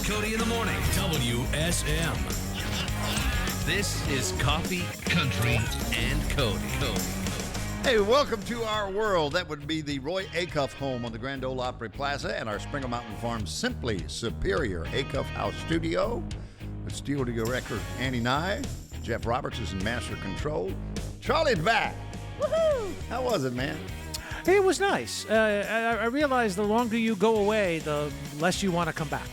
Cody in the morning. WSM. This is Coffee, Country, and Cody. Hey, welcome to our world. That would be the Roy Acuff home on the Grand Ole Opry Plaza and our Springer Mountain Farm Simply Superior Acuff House Studio. With studio director Annie Nye. Jeff Roberts is in master control. Charlie's back. Woohoo! How was it, man? Hey, it was nice. I realized the longer you go away, the less you want to come back.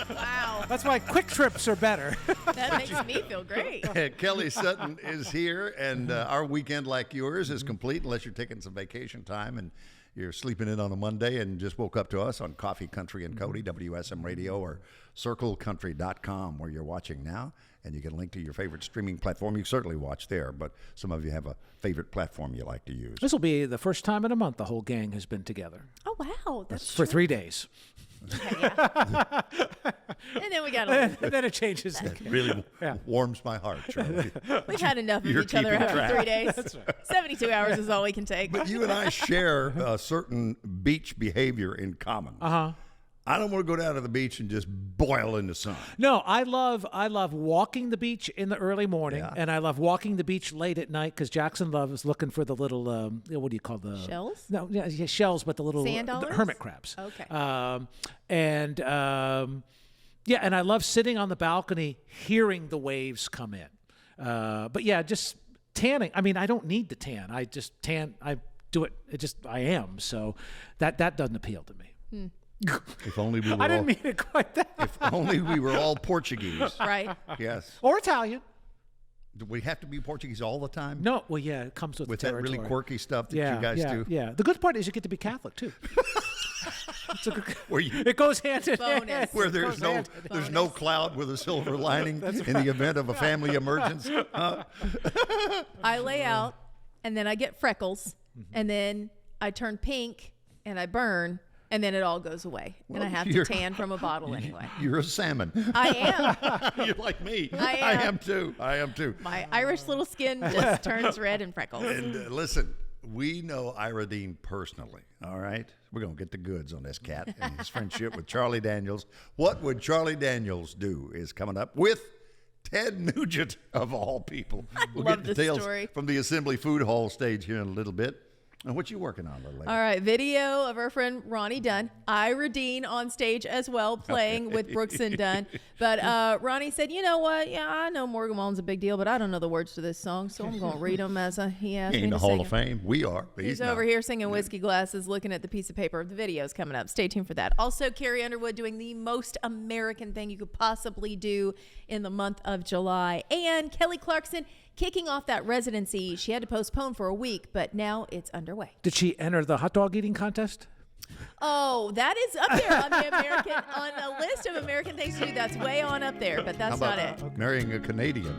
Wow. That's why quick trips are better. That makes me feel great. Kelly Sutton is here, and our weekend, like yours, is complete unless you're taking some vacation time and you're sleeping in on a Monday and just woke up to us on Coffee, Country, and Cody, WSM Radio, or circlecountry.com, where you're watching now. And you can link to your favorite streaming platform. You certainly watch there, but some of you have a favorent platform you like to use. This will be the first time in a month the whole gang has been together. Oh, wow. That's for 3 days. Okay, yeah. And then we got And then it changes. That really warms my heart, Charlie. We've had enough of You're each other keeping after track. 3 days. That's right. 72 hours is all we can take. But you and I share a certain beach behavior in common. Uh-huh. I don't want to go down to the beach and just boil in the sun. No, I love walking the beach in the early morning, and I love walking the beach late at night because Jackson loves looking for the little, what do you call the... Shells? No, yeah, shells, but the little Sand the dollars? hermit crabs. Okay. And I love sitting on the balcony hearing the waves come in. But yeah, just tanning. I mean, I don't need to tan. I just tan. I do it. I am. So that doesn't appeal to me. If only we were I didn't mean it quite that. If only we were all Portuguese. Right. Yes. Or Italian. Do we have to be Portuguese all the time? No, well, yeah, it comes with the that territory. really quirky stuff that you guys do? Yeah, the good part is you get to be Catholic, too. It goes hand in hand. Bonus. Where there's no cloud with a silver lining in the event of a family emergency. I lay out, and then I get freckles, and then I turn pink, and I burn, and then it all goes away. And I have to tan from a bottle anyway. You're a salmon. I am. You're like me. I am too. My Irish little skin just turns red and freckles. And listen, we know Ira Dean personally, all right? We're going to get the goods on this cat and his friendship with Charlie Daniels. What would Charlie Daniels do is coming up with Ted Nugent, of all people. We'll love get this details story. from the Assembly Food Hall stage here in a little bit. And what you working on, little lady? All right, video of our friend Ronnie Dunn. Ira Dean on stage as well, playing with Brooks and Dunn. But Ronnie said, you know what? Yeah, I know Morgan Wallen's a big deal, but I don't know the words to this song, so I'm going to read them as he asked He me ain't to the Hall sing of them. Fame. We are. But He's not. over here singing Whiskey Glasses, looking at the piece of paper. The video's coming up. Stay tuned for that. Also, Carrie Underwood doing the most American thing you could possibly do in the month of July. And Kelly Clarkson kicking off that residency. She had to postpone for a week, but now it's underway. Did she enter the hot dog eating contest? Oh, that is up there on the list of American things to do. That's way on up there, but How that's not about it. marrying a Canadian?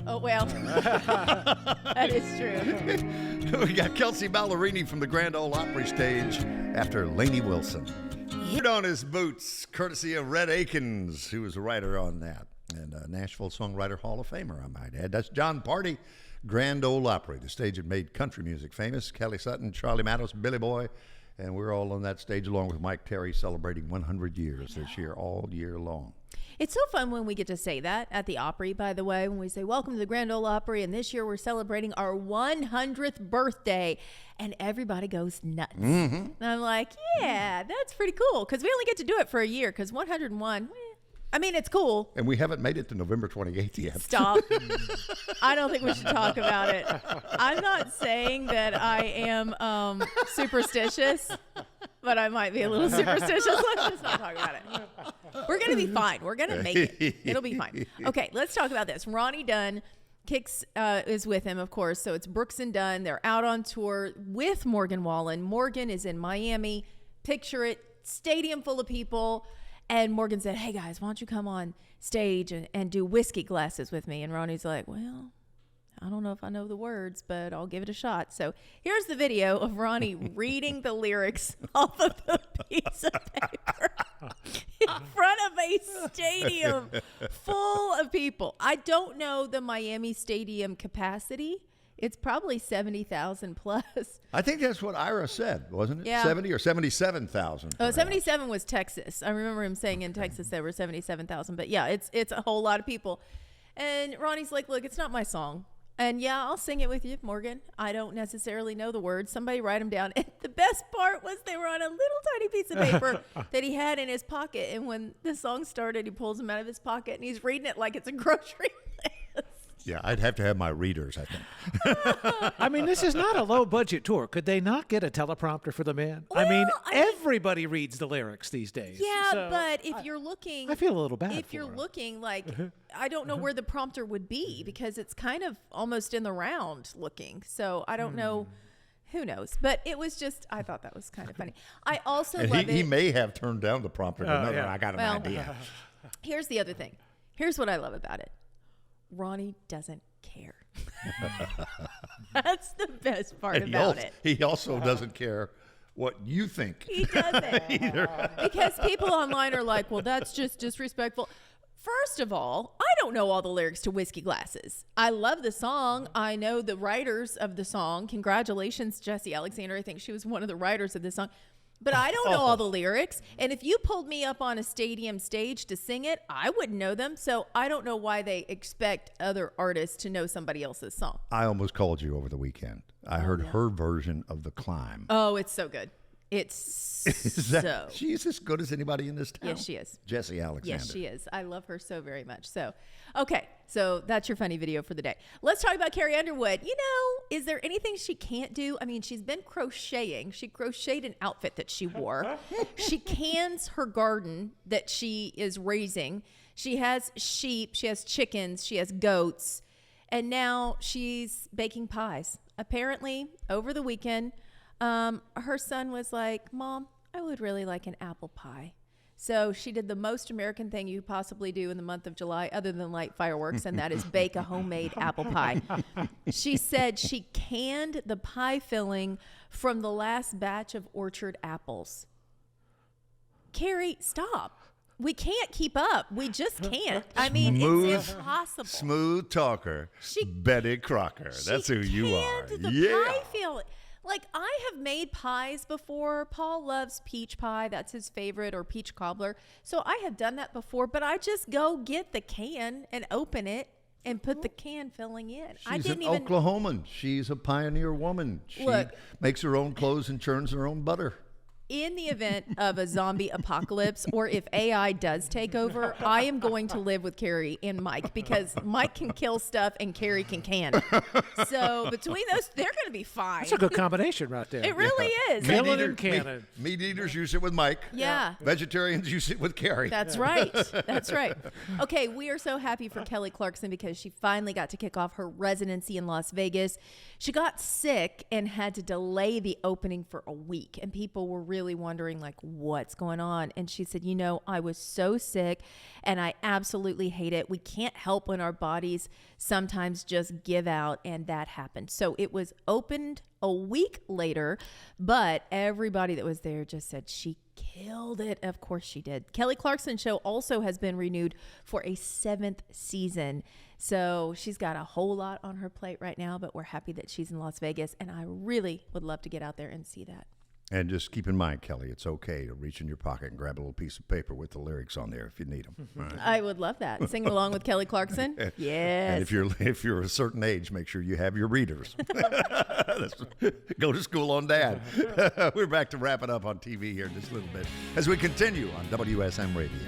Oh, well, that is true. We got Kelsey Ballerini from the Grand Ole Opry stage after Lainey Wilson. Put on his boots, courtesy of Red Akins, who was a writer on that. And a Nashville Songwriter Hall of Famer, I might add. That's John Party, Grand Ole Opry, the stage that made country music famous. Kelly Sutton, Charlie Matos, Billy Boy, and we're all on that stage along with Mike Terry celebrating 100 years this year, all year long. It's so fun when we get to say that at the Opry, by the way, when we say, welcome to the Grand Ole Opry, and this year we're celebrating our 100th birthday, and everybody goes nuts. And I'm like, yeah, that's pretty cool, because we only get to do it for a year, because 101, I mean, it's cool. And we haven't made it to November 28th yet. Stop. I don't think we should talk about it. I'm not saying that I am superstitious, but I might be a little superstitious. Let's just not talk about it. We're going to be fine. We're going to make it. It'll be fine. Okay, let's talk about this. Ronnie Dunn is with him, of course. So it's Brooks and Dunn. They're out on tour with Morgan Wallen. Morgan is in Miami. Picture it, stadium full of people. And Morgan said, hey, guys, why don't you come on stage and do Whiskey Glasses with me? And Ronnie's like, well, I don't know if I know the words, but I'll give it a shot. So here's the video of Ronnie reading the lyrics off of the piece of paper in front of a stadium full of people. I don't know the Miami stadium capacity. It's probably 70,000 plus. I think that's what Ira said, wasn't it? Yeah. 70 or 77,000. Oh, 77 was Texas. I remember him saying in Texas there were 77,000. But yeah, it's a whole lot of people. And Ronnie's like, look, it's not my song. And yeah, I'll sing it with you, Morgan. I don't necessarily know the words. Somebody write them down. And the best part was they were on a little tiny piece of paper that he had in his pocket. And when the song started, he pulls them out of his pocket and he's reading it like it's a grocery list. Yeah, I'd have to have my readers, I think. I mean, this is not a low-budget tour. Could they not get a teleprompter for the man? I mean, everybody reads the lyrics these days. Yeah, so but if you're looking... I feel a little bad If for you're him. looking, like, I don't know where the prompter would be because it's kind of almost in the round looking. So I don't know. Who knows? But it was just, I thought that was kind of funny. I also And love he it. may have turned down the prompter. No, yeah. I got an Well, idea. Here's the other thing. Here's what I love about it. Ronnie doesn't care. That's the best part And about it. he also doesn't care what you think. He doesn't. Because people online are like, well, that's just disrespectful. First of all, I don't know all the lyrics to Whiskey Glasses. I love the song. I know the writers of the song. Congratulations, Jessie Alexander. I think she was one of the writers of this song. But I don't know all the lyrics. And if you pulled me up on a stadium stage to sing it, I wouldn't know them. So I don't know why they expect other artists to know somebody else's song. I almost called you over the weekend. I heard her version of The Climb. Oh, it's so good. It's so. She's as good as anybody in this town. Yes, she is. Jessie Alexander. Yes, she is. I love her so very much. So, okay. So that's your funny video for the day. Let's talk about Carrie Underwood. You know, is there anything she can't do? I mean, she's been crocheting. She crocheted an outfit that she wore. She cans her garden that she is raising. She has sheep. She has chickens. She has goats. And now she's baking pies. Apparently, over the weekend, her son was like, Mom, I would really like an apple pie. So she did the most American thing you possibly do in the month of July, other than light fireworks, and that is bake a homemade apple pie. She said she canned the pie filling from the last batch of orchard apples. Carrie, stop. We can't keep up. We just can't. I mean, it's impossible. Smooth talker, Betty Crocker. That's who you are. Canned the pie filling. Like, I have made pies before. Paul loves peach pie. That's his favorite, or peach cobbler. So I have done that before, but I just go get the can and open it and put the can filling in. She's an Oklahoman. She's a pioneer woman. She makes her own clothes and churns her own butter. In the event of a zombie apocalypse, or if AI does take over, I am going to live with Carrie and Mike, because Mike can kill stuff and Carrie can can it. So between those, they're going to be fine. That's a good combination right there. It really is. Killing and cannon. Meat eaters, you sit with Mike. Yeah. Vegetarians, you sit with Carrie. That's right. That's right. Okay, we are so happy for Kelly Clarkson because she finally got to kick off her residency in Las Vegas. She got sick and had to delay the opening for a week, and people were really wondering, like, what's going on? And she said, you know, I was so sick and I absolutely hate it. We can't help when our bodies sometimes just give out, and that happened. So it was opened a week later, but everybody that was there just said she killed it. Of course she did. Kelly Clarkson Show also has been renewed for a 7th season. So she's got a whole lot on her plate right now, but we're happy that she's in Las Vegas, and I really would love to get out there and see that. And just keep in mind, Kelly, it's okay to reach in your pocket and grab a little piece of paper with the lyrics on there if you need them. Right? I would love that. Singing along with Kelly Clarkson? Yes. And if you're a certain age, make sure you have your readers. Go to school on Dad. We're back to wrap it up on TV here in just a little bit as we continue on WSM Radio.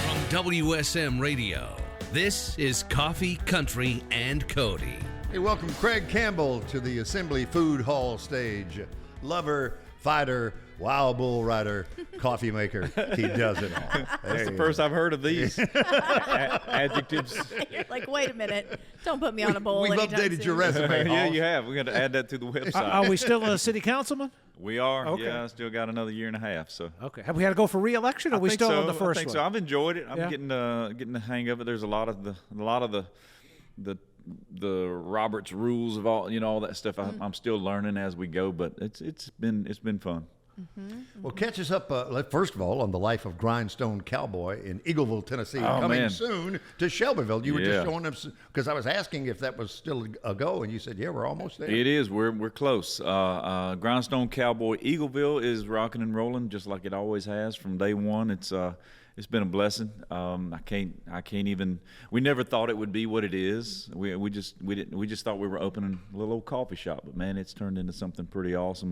From WSM Radio, this is Coffee, Country, and Cody. Hey, welcome Craig Campbell to the Assembly Food Hall stage. Lover, fighter, wild bull rider, coffee maker. He does it all. That's the first I've heard of these adjectives. You're like, wait a minute. Don't put me on a bowl. We've anytime updated soon. your resume. Yeah, Hall. you have. We got to add that to the website. Are we still a city councilman? We are. Okay. Yeah, I still got another year and a half. So Okay. Have we had to go for re-election, or are we think still so. on the first I think one? so. I've enjoyed it. I'm Yeah. getting the hang of it. There's a lot of the Robert's rules of all that stuff. I'm still learning as we go, but it's been fun. Well, catch us up, first of all, on the life of Grindstone Cowboy in Eagleville, Tennessee, coming soon to Shelbyville. You were just showing them, because I was asking if that was still a go, and you said, yeah, we're almost there. It is. We're close. Grindstone Cowboy Eagleville is rocking and rolling just like it always has from day one. It's been a blessing. I can't even. We never thought it would be what it is. We just thought we were opening a little old coffee shop, but man, it's turned into something pretty awesome.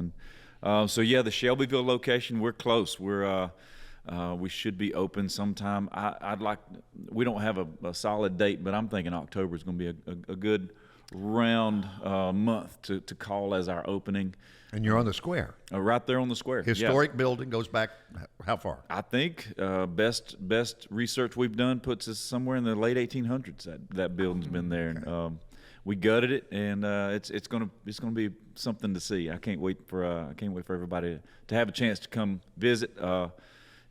And the Shelbyville location, we're close. We should be open sometime. We don't have a solid date, but I'm thinking October is going to be a good round month to call as our opening. And you're on the square. Right there on the square. Historic building, goes back how far? I think best research we've done puts us somewhere in the late 1800s. That building's been there. Okay. We gutted it, and it's gonna be something to see. I can't wait for everybody to have a chance to come visit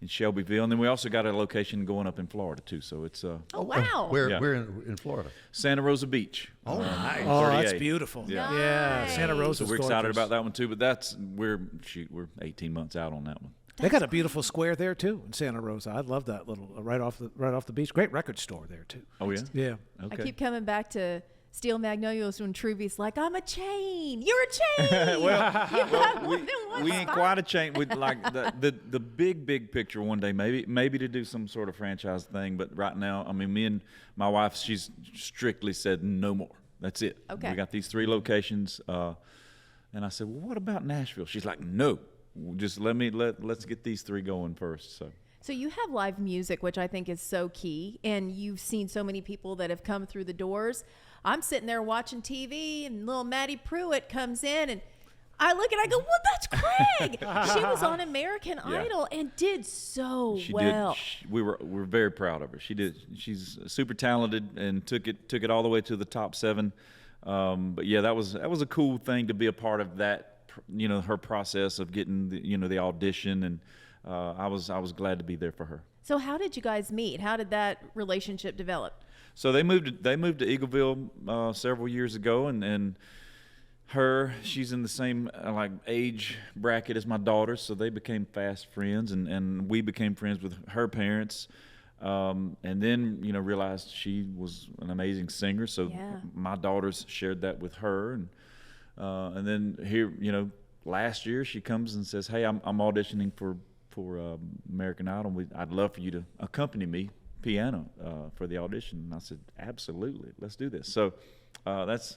in Shelbyville, and then we also got a location going up in Florida too. So it's wow. Where in Florida? Santa Rosa Beach. Oh, nice. Oh, that's beautiful. Yeah. Yeah, Santa Rosa. So we're excited about that one too. But we're 18 months out on that one. They got a beautiful square there too in Santa Rosa. I love that little right off the beach. Great record store there too. Oh yeah. Yeah. Okay. I keep coming back to Steel Magnolias when Truby's like, I'm a chain. You're a chain. We ain't quite a chain. We'd like the big picture one day, maybe to do some sort of franchise thing. But right now, I mean, me and my wife, she's strictly said no more. That's it. Okay. We got these 3 locations, and I said, well, what about Nashville? She's like, no, just let's get these 3 going first. So you have live music, which I think is so key, and you've seen so many people that have come through the doors. I'm sitting there watching TV, and little Maddie Pruitt comes in, and I look and I go, well, that's Craig. She was on American Idol and did so well. We're very proud of her. She did. She's super talented and took it all the way to the top 7. But yeah, that was a cool thing to be a part of that. Her process of getting the audition, and I was glad to be there for her. So how did you guys meet? How did that relationship develop? So they moved to Eagleville several years ago, and she's in the same age bracket as my daughter, so they became fast friends, and we became friends with her parents, and then realized she was an amazing singer, so my daughters shared that with her, and then here last year she comes and says, hey, I'm auditioning for American Idol. I'd love for you to accompany me piano for the audition. And I said, absolutely, let's do this. So that's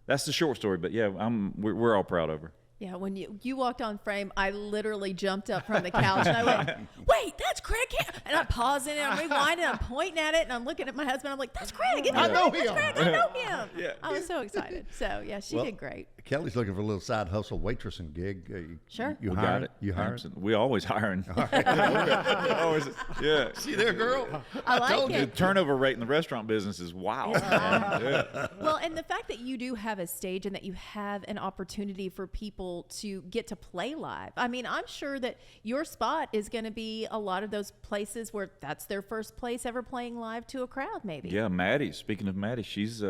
the short story, but yeah, we're all proud of her. Yeah, when you walked on frame, I literally jumped up from the couch and I went, wait, that's Craig Campbell. And I'm pausing and I'm rewinding and I'm pointing at it and I'm looking at my husband. I'm like, that's Craig. I know him. That's Craig. I know him. Yeah. I was so excited. So yeah, she did great. Kelly's looking for a little side hustle waitressing gig. Sure. You We hiring? got it. You hiring? Absolutely. We always hiring. Yeah. See there, girl? I like told The it. turnover rate in the restaurant business is wild. Yeah. Well, and the fact that you do have a stage and that you have an opportunity for people to get to play live. I mean, I'm sure that your spot is going to be a lot of those places where that's their first place ever playing live to a crowd, maybe. Yeah, Maddie. Speaking of Maddie, she's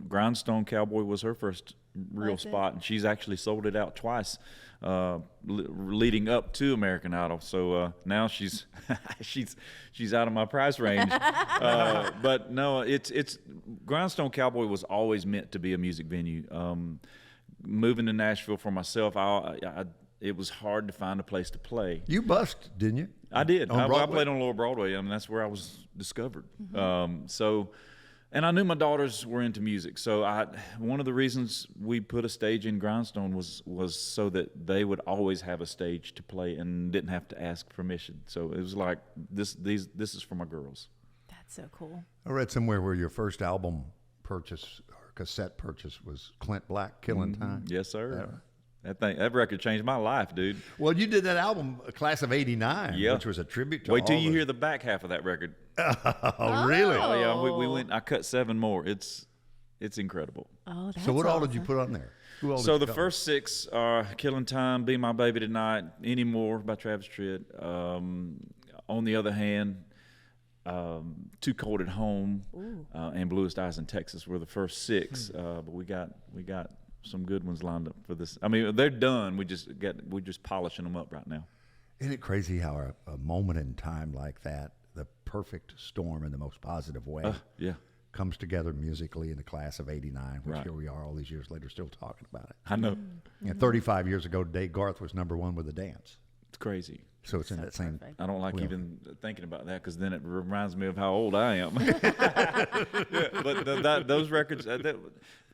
Grindstone Cowboy was her first real Was it? spot, and she's actually sold it out twice, leading up to American Idol. So now she's she's out of my price range. But no, it's Grindstone Cowboy was always meant to be a music venue. Moving to Nashville for myself, it was hard to find a place to play. You busked, didn't you? I did. On I Broadway? played on Lower Broadway. I mean, that's where I was discovered. And I knew my daughters were into music. So one of the reasons we put a stage in Grindstone was so that they would always have a stage to play and didn't have to ask permission. So it was like, this is for my girls. That's so cool. I read somewhere where your first album purchase or cassette purchase was Clint Black, Killing Time. Yes, sir. Yeah. That record changed my life, dude. Well, you did that album, Class of '89, Yeah. which was a tribute to Wait till all you the- hear the back half of that record. Oh, really? Oh yeah, we Oh. went. I cut 7 more. It's incredible. Oh, that's So what all did you awesome. put on there? Who all did So you the cover? first 6 are "Killing Time," "Be My Baby Tonight," "Anymore" by Travis Tritt. On the other hand, "Too Cold at Home" and "Bluest Eyes in Texas" were the first 6. But we got some good ones lined up for this. I mean, they're done. We're just polishing them up right now. Isn't it crazy how a moment in time like that, the perfect storm in the most positive way, Yeah. comes together musically in the class of '89, which Right. here we are all these years later still talking about it. I know. And 35 years ago today, Garth was number 1 with the dance. It's crazy. So it's in that same. Perfect. I don't like Well- even thinking about that because then it reminds me of how old I am. Yeah, but those records,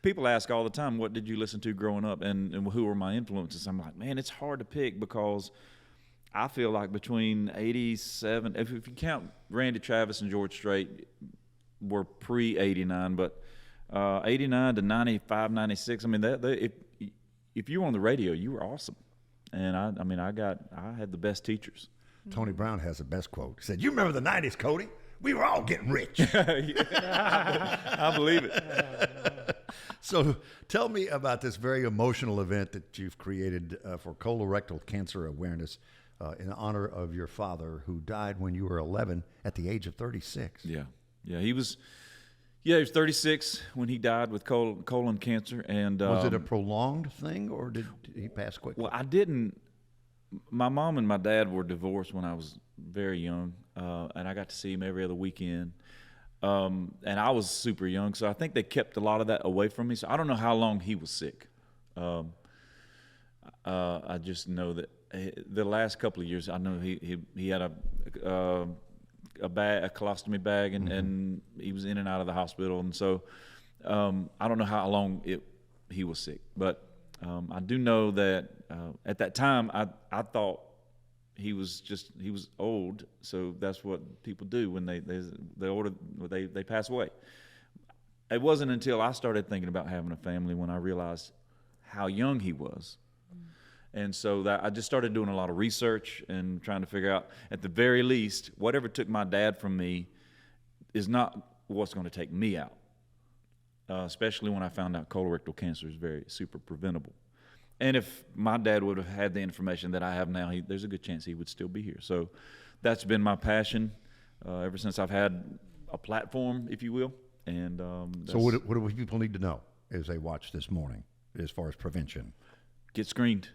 people ask all the time, what did you listen to growing up and who were my influences? I'm like, man, it's hard to pick because I feel like between 87, if you count Randy Travis and George Strait, were pre-89, but 89 to 95, 96, I mean, if you were on the radio, you were awesome. And I had the best teachers. Tony Brown has the best quote. He said, "You remember the '90s, Cody? We were all getting rich." I believe it. So tell me about this very emotional event that you've created for colorectal cancer awareness in honor of your father, who died when you were 11 at the age of 36. Yeah. He was 36 when he died with colon cancer. And Was it a prolonged thing, or did he pass quickly? well, I didn't. My mom and my dad were divorced when I was very young, and I got to see him every other weekend. And I was super young, so I think they kept a lot of that away from me. So I don't know how long he was sick. I just know that the last couple of years, I know he had a colostomy bag, and he was in and out of the hospital, and so I don't know how long he was sick, but I do know that at that time I thought he was old, so that's what people do when they pass away. It wasn't until I started thinking about having a family when I realized how young he was. And so that I just started doing a lot of research and trying to figure out, at the very least, whatever took my dad from me is not what's going to take me out. Especially when I found out colorectal cancer is very super preventable. And if my dad would have had the information that I have now, there's a good chance he would still be here. So that's been my passion ever since I've had a platform, if you will. And so what do people need to know as they watch this morning as far as prevention? Get screened.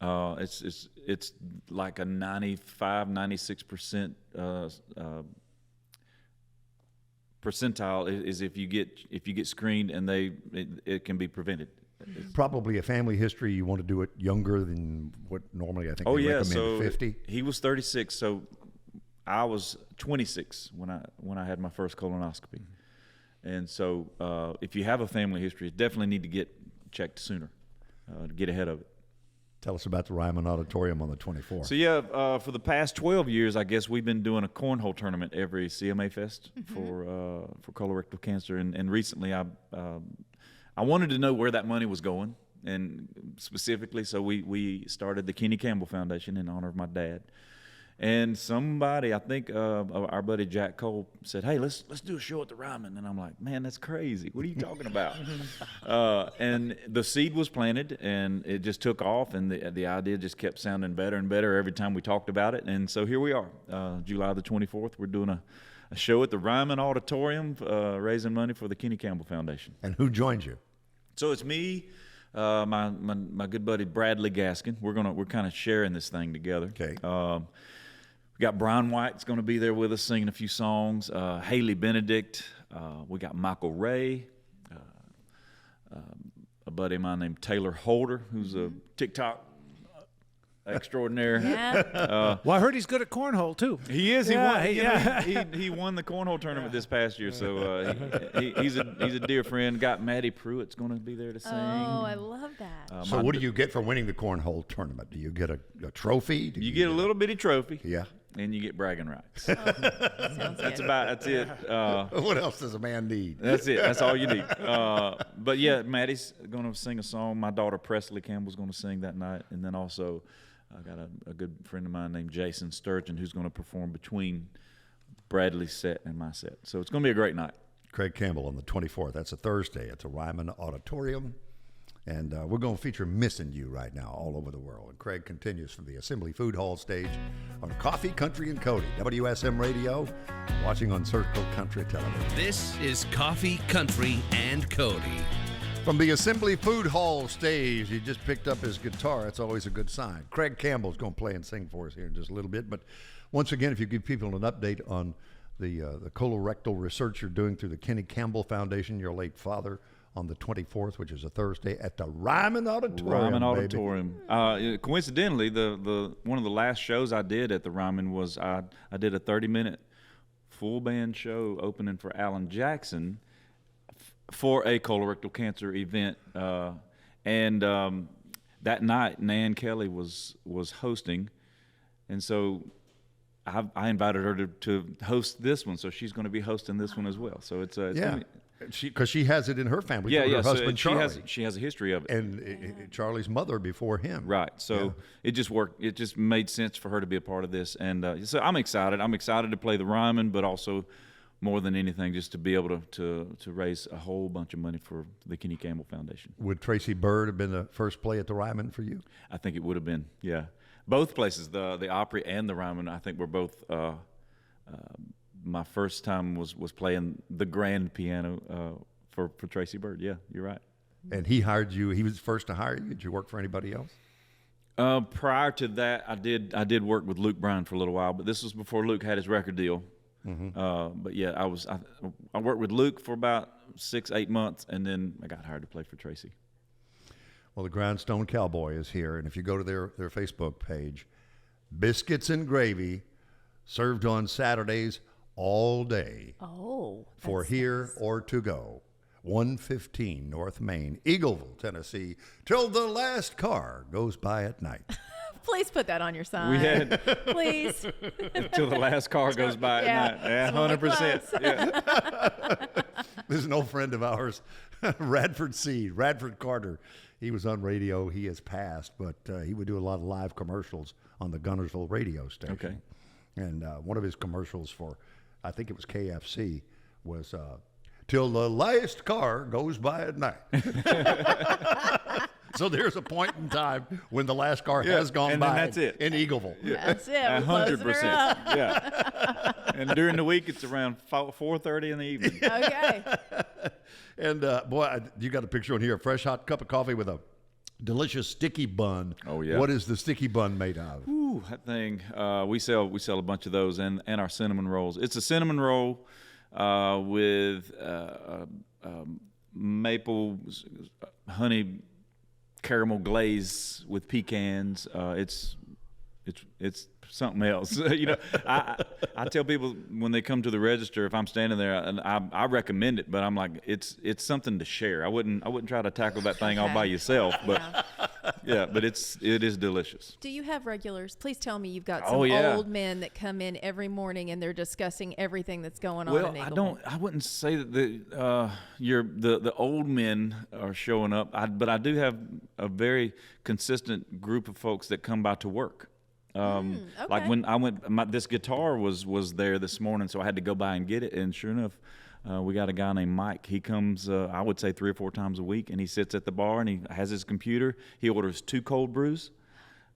It's like a 95, 96% percentile is if you get screened, and it can be prevented. Probably a family history. You want to do it younger than what normally I think they recommend. So 50. He was 36, so I was 26 when I had my first colonoscopy. And so if you have a family history, you definitely need to get checked sooner to get ahead of it. Tell us about the Ryman Auditorium on the 24th. So for the past 12 years, I guess we've been doing a cornhole tournament every CMA Fest for colorectal cancer, and recently I wanted to know where that money was going, and specifically, so we started the Kelly Campbell Foundation in honor of my dad. And somebody, I think our buddy Jack Cole, said, "Hey, let's do a show at the Ryman." And I'm like, "Man, that's crazy. What are you talking about?" And the seed was planted, and it just took off, and the idea just kept sounding better and better every time we talked about it. And so here we are, July the 24th. We're doing a show at the Ryman Auditorium, raising money for the Kelly Campbell Foundation. And who joins you? So it's me, my good buddy Bradley Gaskin. We're kind of sharing this thing together. Okay. We got Brian White's going to be there with us singing a few songs. Haley Benedict. We got Michael Ray. A buddy of mine named Taylor Holder, who's a TikTok extraordinaire. Yeah. Well, I heard he's good at cornhole too. He is. Yeah, He won the cornhole tournament this past year, so he's a dear friend. Got Maddie Pruitt's going to be there to sing. Oh, I love that. So what do you get for winning the cornhole tournament? Do you get a trophy? Do You get a little bitty trophy. Yeah. And you get bragging rights. Sounds That's it. What else does a man need? That's it. That's all you need. But yeah, Maddie's going to sing a song. My daughter Presley Campbell's going to sing that night, and then also I got a good friend of mine named Jason Sturgeon who's going to perform between Bradley's set and my set. So it's going to be a great night. Craig Campbell on the 24th. That's a Thursday at the Ryman Auditorium. And we're going to feature Missing You right now all over the world. And Craig continues from the Assembly Food Hall stage on Coffee, Country, and Cody, WSM Radio, watching on Circle Country Television. This is Coffee, Country, and Cody. From the Assembly Food Hall stage, he just picked up his guitar. That's always a good sign. Craig Campbell's going to play and sing for us here in just a little bit. But once again, if you give people an update on the colorectal research you're doing through the Kelly Campbell Foundation, your late father, on the 24th, which is a Thursday, at the Ryman Auditorium. Ryman Auditorium. Coincidentally, the one of the last shows I did at the Ryman was I did a 30-minute full band show opening for Alan Jackson for a colorectal cancer event, and that night Nan Kelly was hosting, and so I invited her to host this one, so she's going to be hosting this one as well. So it's because she has it in her family. Yeah, her husband Charlie. She has a history of it, and Charlie's mother before him. Right. So it just worked. It just made sense for her to be a part of this, and so I'm excited. I'm excited to play the Ryman, but also, more than anything, just to be able to raise a whole bunch of money for the Kelly Campbell Foundation. Would Tracy Byrd have been the first play at the Ryman for you? I think it would have been, yeah. Both places, the Opry and the Ryman, I think were both. My first time was playing the grand piano for Tracy Byrd. Yeah, you're right. And he hired you. He was first to hire you. Did you work for anybody else? Prior to that, I did work with Luke Bryan for a little while, but this was before Luke had his record deal. Mm-hmm. But yeah, I worked with Luke for about 6-8 months, and then I got hired to play for Tracy. Well, the Grindstone Cowboy is here, and if you go to their Facebook page, biscuits and gravy served on Saturdays all day. Oh, for here nice. Or to go. 115 North Main, Eagleville, Tennessee, till the last car goes by at night. Please put that on your sign. We had please until the last car goes by at night. Yeah, 100%. Yeah. This is an old friend of ours, Radford Carter. He was on radio. He has passed, but he would do a lot of live commercials on the Gunnersville radio station. Okay. And one of his commercials for, I think it was KFC, was till the last car goes by at night. So there's a point in time when the last car has gone and by. And that's it. In Eagleville. That's it. 100%. Yeah. And during the week, it's around 4:30 in the evening. Okay. And boy, you got a picture on here, a fresh hot cup of coffee with a delicious sticky bun. Oh yeah. What is the sticky bun made of? Ooh, that thing. We sell a bunch of those and our cinnamon rolls. It's a cinnamon roll with maple honey caramel glaze with pecans. It's something else. You know, I tell people when they come to the register, if I'm standing there, and I recommend it, but I'm like, it's something to share. I wouldn't try to tackle that thing all by yourself, but yeah, but it is delicious. Do you have regulars? Please tell me you've got some old men that come in every morning and they're discussing everything that's going on in Eagleville. I wouldn't say that the old men are showing up, but I do have a very consistent group of folks that come by to work. Okay. Like when I went, this guitar was there this morning, so I had to go by and get it. And sure enough, we got a guy named Mike. He comes, I would say 3 or 4 times a week, and he sits at the bar and he has his computer. He orders 2 cold brews.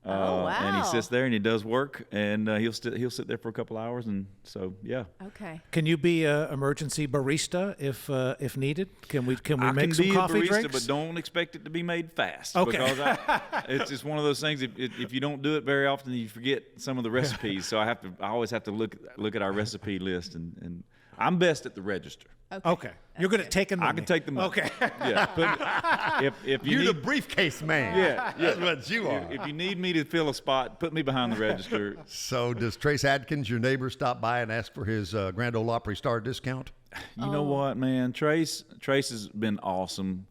Wow. And he sits there and he does work, and he'll sit there for a couple hours, and so yeah. Okay. Can you be an emergency barista if needed? Can we make some coffee drinks? I can be a barista, but don't expect it to be made fast. Okay. Because it's just one of those things. If you don't do it very often, you forget some of the recipes. So I always have to look at our recipe list, and I'm best at the register. Okay. You're good at taking money. I can take the money. Okay. Yeah. If You're you the need, briefcase man. yeah, That's what you are. if you need me to fill a spot, put me behind the register. So does Trace Adkins, your neighbor, stop by and ask for his Grand Ole Opry Star discount? You know what, man? Trace has been awesome.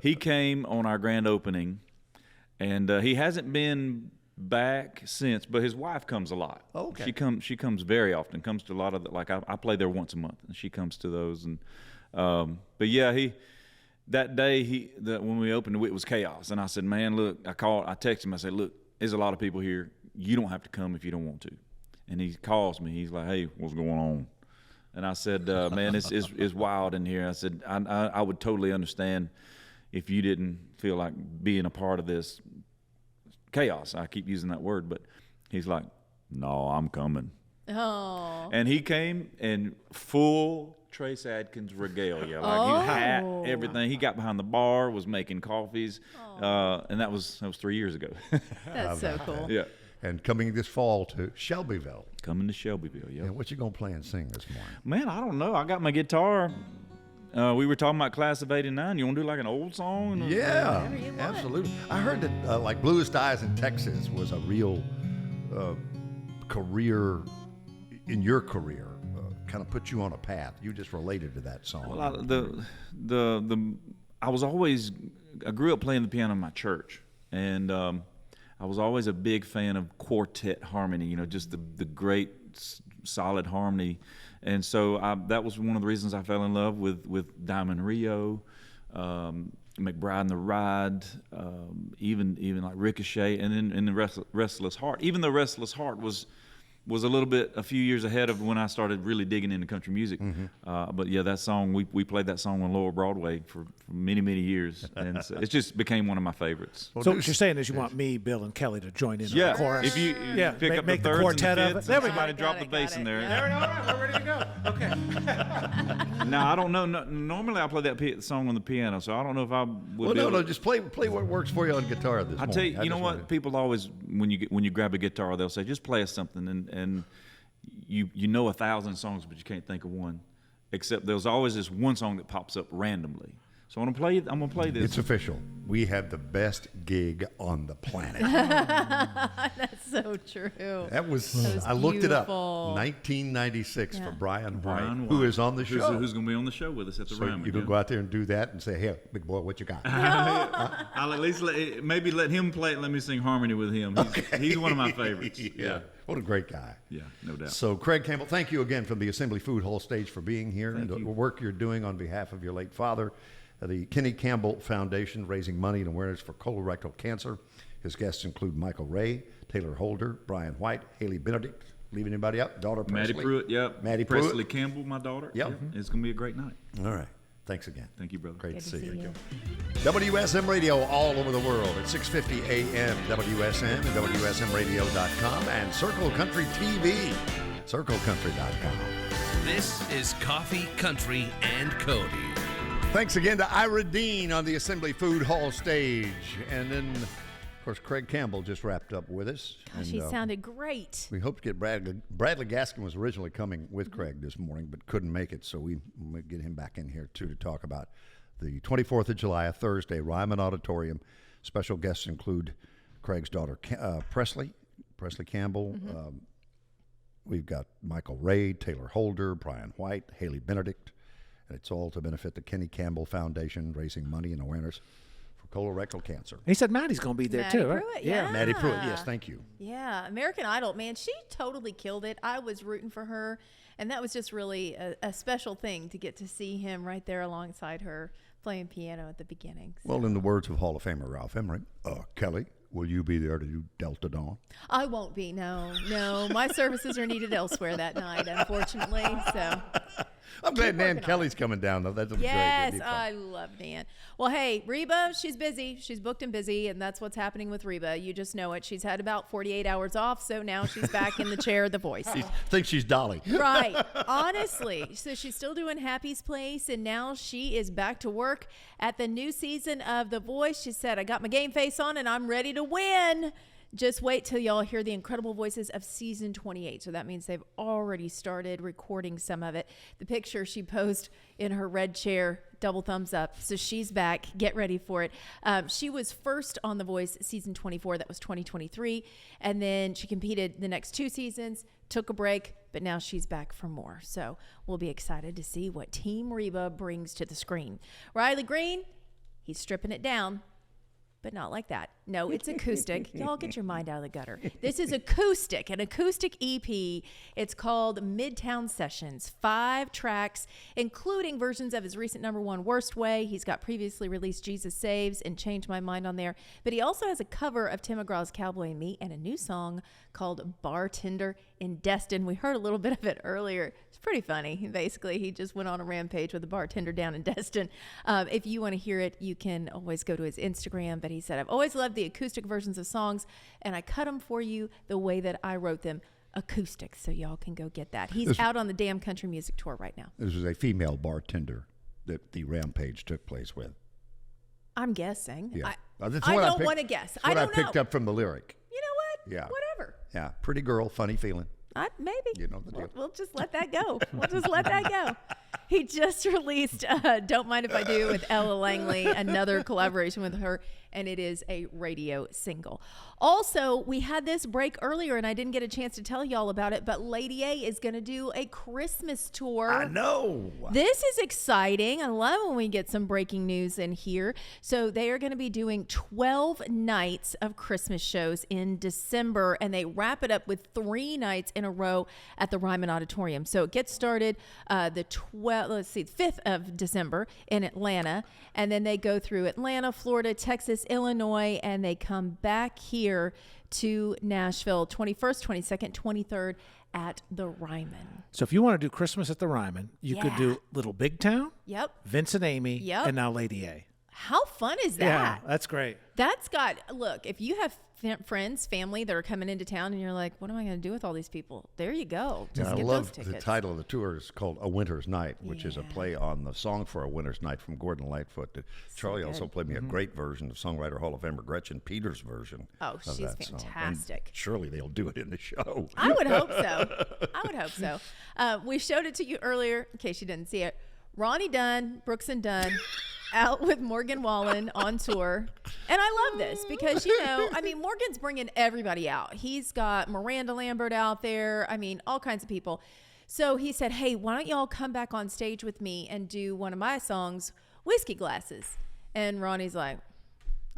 He came on our grand opening, and he hasn't been back since, but his wife comes a lot. Oh, okay. She comes very often. Comes to a lot of I play there once a month, and she comes to those. And but yeah, that day when we opened it was chaos. And I said, man, look, I texted him. I said, look, there's a lot of people here. You don't have to come if you don't want to. And he calls me. He's like, hey, what's going on? And I said, man, it's wild in here. I said, I would totally understand if you didn't feel like being a part of this chaos. I keep using that word, but he's like, no, I'm coming. Oh. And he came in full Trace Adkins regalia. Like he had everything. He got behind the bar, was making coffees, and that was 3 years ago. That's so cool. Yeah. And coming this fall to Shelbyville. Coming to Shelbyville, yeah. And what you gonna play and sing this morning? Man, I don't know. I got my guitar. We were talking about Class of '89. You want to do like an old song? Yeah, Whatever you want. absolutely. I heard that like Bluest Eyes in Texas was a real career in your career. Kind of put you on a path. You just related to that song. Well, I grew up playing the piano in my church, and I was always a big fan of quartet harmony. You know, just the great solid harmony, and so that was one of the reasons I fell in love with Diamond Rio, McBride and the Ride, even like Ricochet, and then the Restless Heart. Even though Restless Heart was a little bit a few years ahead of when I started really digging into country music. But yeah, that song, we played that song on Lower Broadway for many, many years. And so it just became one of my favorites. So what you're saying is you want me, Bill, and Kelly to join in on the chorus. If you pick up make the the thirds quartet and of the it. fifths, There we somebody go. drop the bass in there. There we go. We're ready to go. Okay. Now, I don't know. Normally I play that song on the piano, so I don't know if I would Well, be able no, to- just play what works for you on guitar this I morning. tell you, you know just what? wanted- People always, when you grab a guitar, they'll say, just play us something, and you know 1,000 songs, but you can't think of one. Except there's always this one song that pops up randomly. So I'm gonna play this. It's official. We have the best gig on the planet. That's so true. That was was I looked it up. beautiful. 1996 for Yeah. Brian White, Brian who White, is on the show. Who's going to be on the show with us at the So Ryman? you can go out there and do that and say, "Hey, big boy, what you got?" I'll at least maybe let him play it. Let me sing harmony with him. He's one of my favorites. Yeah, What a great guy. yeah, no doubt. So, Craig Campbell, thank you again from the Assembly Food Hall stage for being here and Thank the you. work you're doing on behalf of your late father. The Kenny Campbell Foundation raising money and awareness for colorectal cancer. His guests include Michael Ray, Taylor Holder, Brian White, Haley Benedict. Leaving anybody out? Daughter Maddie Presley. Pruitt, yep. Maddie Presley Pruitt. Campbell, my daughter. Yep. It's going to be a great night. All right. Thanks again. Thank you, brother. Great Good to see you. you. WSM Radio all over the world at 6:50 a.m. WSM and WSMRadio.com and Circle Country TV, CircleCountry.com. This is Coffee, Country, and Cody. Thanks again to Ira Dean on the Assembly Food Hall stage. And then, of course, Craig Campbell just wrapped up with us. Gosh, he sounded great. We hope to get Bradley Gaskin was originally coming with Craig this morning, but couldn't make it, so we get him back in here, too, to talk about the 24th of July, a Thursday, Ryman Auditorium. Special guests include Craig's daughter, Presley Campbell. We've got Michael Ray, Taylor Holder, Brian White, Haley Benedict. And it's all to benefit the Kenny Campbell Foundation, raising money and awareness for colorectal cancer. He said Maddie's going to be there Maddie too, right? Pruitt, yeah. Maddie Pruitt, yes, thank you. Yeah, American Idol, man, she totally killed it. I was rooting for her, and that was just really a special thing to get to see him right there alongside her playing piano at the beginning. So. Well, in the words of Hall of Famer Ralph Emery, Kelly, will you be there to do Delta Dawn? I won't be, no. My services are needed elsewhere that night, unfortunately, so... I'm glad Nan working on Kelly's coming down, though. That's Yes, great. It'd be fun. I love Nan. Well, hey, Reba, she's busy. She's booked and busy, and that's what's happening with Reba. You just know it. She's had about 48 hours off, so now she's back in the chair of The Voice. Thinks she's Dolly. Right. Honestly. So she's still doing Happy's Place, and now she is back to work at the new season of The Voice. She said, I got my game face on, and I'm ready to win. Just wait till y'all hear the incredible voices of season 28. So that means they've already started recording some of it. The picture she posed in her red chair, double thumbs up. So she's back. Get ready for it. She was first on The Voice season 24. That was 2023. And then she competed the next 2 seasons, took a break, but now she's back for more. So we'll be excited to see what Team Reba brings to the screen. Riley Green, he's stripping it down. But not like that. No, it's acoustic. Y'all get your mind out of the gutter. This is acoustic, an acoustic EP. It's called Midtown Sessions. 5 tracks, including versions of his recent #1 Worst Way. He's got previously released Jesus Saves and Change My Mind on there. But he also has a cover of Tim McGraw's Cowboy and Me and a new song called Bartender in Destin. We heard a little bit of it earlier. It's pretty funny. Basically, he just went on a rampage with a bartender down in Destin. If you want to hear it, you can always go to his Instagram. But he said, I've always loved the acoustic versions of songs, and I cut them for you the way that I wrote them. acoustic, so y'all can go get that. He's out on the damn country music tour right now. This was a female bartender that the rampage took place with. I'm guessing. Yeah. I don't want to guess. I don't know. I picked up from the lyric. You know what? Yeah. Whatever. Yeah. Pretty girl, funny feeling. Maybe. You know the deal. We'll just let that go. He just released Don't Mind If I Do with Ella Langley, another collaboration with her, and it is a radio single. Also, we had this break earlier, and I didn't get a chance to tell y'all about it, but Lady A is going to do a Christmas tour. I know. This is exciting. I love when we get some breaking news in here. So they are going to be doing 12 nights of Christmas shows in December, and they wrap it up with 3 nights in a row at the Ryman Auditorium. So it gets started the 5th of December in Atlanta, and then they go through Atlanta, Florida, Texas, Illinois, and they come back here to Nashville 21st, 22nd, 23rd at the Ryman. So if you want to do Christmas at the Ryman, you could do Little Big Town, Vince and Amy, and now Lady A. How fun is that? Yeah, that's great. That's got, look, if you have friends, family that are coming into town and you're like, what am I going to do with all these people? There you go. Just get those tickets. The title of the tour is called A Winter's Night, which is a play on the song for A Winter's Night from Gordon Lightfoot. Charlie also played me a great version of Songwriter Hall of Famer Gretchen Peters' version. Oh, she's fantastic. Surely they'll do it in the show. I would hope so. We showed it to you earlier, in case you didn't see it. Ronnie Dunn, Brooks and Dunn, out with Morgan Wallen on tour. And I love this because, Morgan's bringing everybody out. He's got Miranda Lambert out there. All kinds of people. So he said, hey, why don't y'all come back on stage with me and do one of my songs, Whiskey Glasses? And Ronnie's like,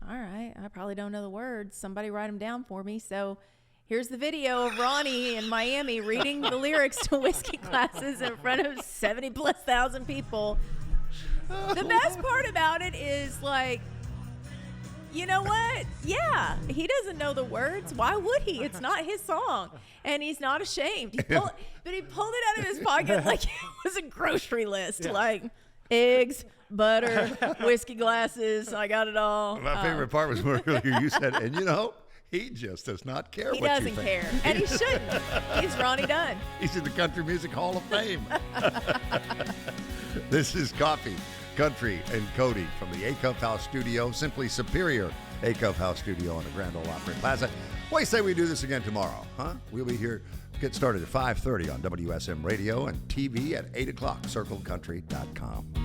all right, I probably don't know the words. Somebody write them down for me. So here's the video of Ronnie in Miami reading the lyrics to Whiskey Glasses in front of 70,000+ people. The best part about it is, like, you know what? Yeah, he doesn't know the words. Why would he? It's not his song. And he's not ashamed. But he pulled it out of his pocket like it was a grocery list. Like, eggs, butter, whiskey glasses. I got it all. My favorite part was where earlier you said, and he just does not care what you think. He doesn't care. And he shouldn't. He's Ronnie Dunn. He's in the Country Music Hall of Fame. This is Coffee, Country, and Cody from the Acuff House Studio, simply superior Acuff House Studio on the Grand Ole Opry Plaza. What do you say we do this again tomorrow, huh? We'll be here, get started at 5:30 on WSM Radio and TV at 8 o'clock, circlecountry.com.